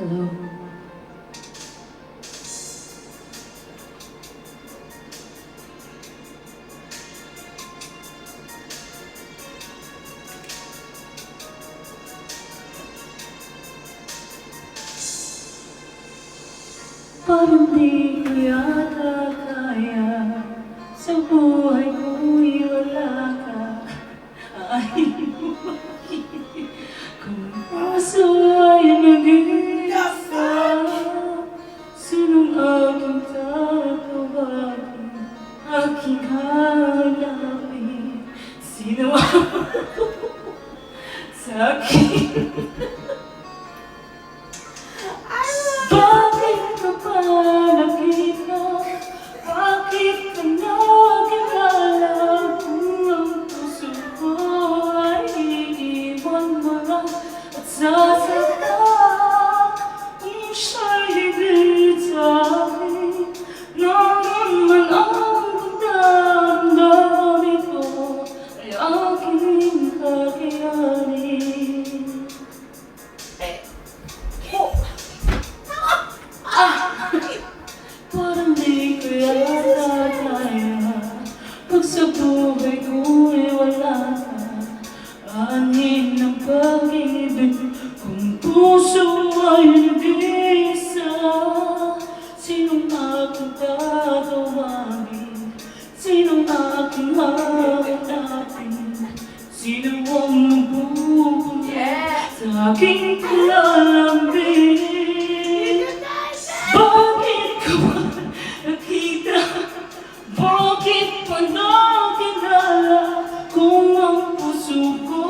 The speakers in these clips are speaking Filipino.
Hello. Parang di ko yata kaya sa buhay ko'y wala ka. Ay, kung aso ay nag-iisa, sinong aking tatawagin, aking hanapin? Sino sa akin? Bakit ka pa nakita? Bakit ka nagkakala? Kung ang puso ko ay iiwan mo lang at sasaktan, kung siya'y higit sa akin, naman man ang pagdamdam ito ay aking kakayanin. Parang di ko yata kaya pag sa buhay ko'y wala ka. Anin ng pag-ibig kung puso ay nag-iisa. Sinong aking tatawagin? Sinong aking hahanapin? Sino ang magbubunyi sa aking kalalambing? Bakit ka ba nakita? Bakit pa nakilala? Kung ang puso ko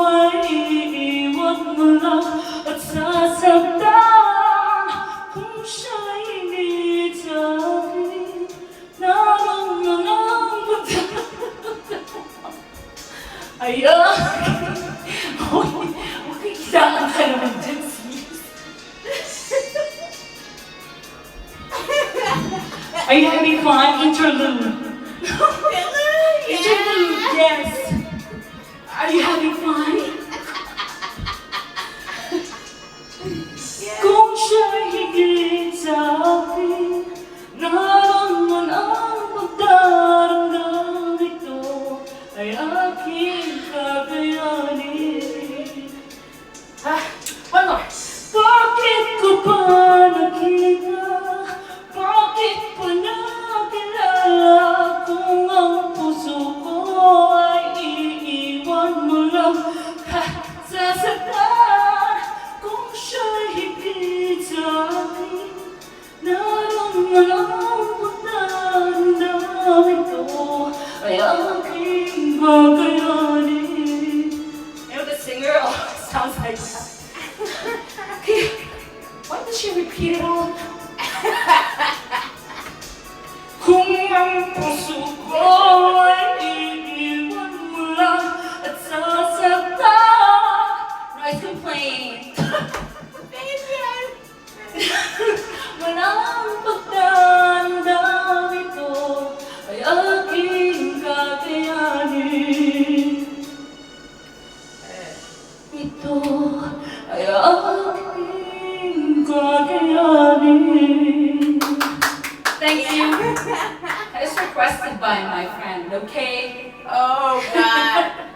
ay iiwan mo lang at sasaktan, kung siya'y higit sa akin, naman ang ayan. Okay, kailangan ka naman dyan. Are you having fun? Interlude. Interlude, yes. Are you having fun? Kung siya'y higit sa akin, naman ang pagdaramdam ito ay aking kakayanin. One more. Bakit ko pa nakita? Bakit pa nakilala? Kung ang puso ko ay iiwan mo lang sasaktan, kung siya'y higit sa akin, naman ang pagdamdam ito ay aking kakayanin. You know the singer sounds like that. Why does she repeat it all? Kung ang puso ko ay iiwan mo lang at sasaktan. Noise complaint. Walang pagdamdam ito ay aking kakayanin. Ito ay aking kakayanin. Thank you. That is requested by my friend, okay? Oh, God.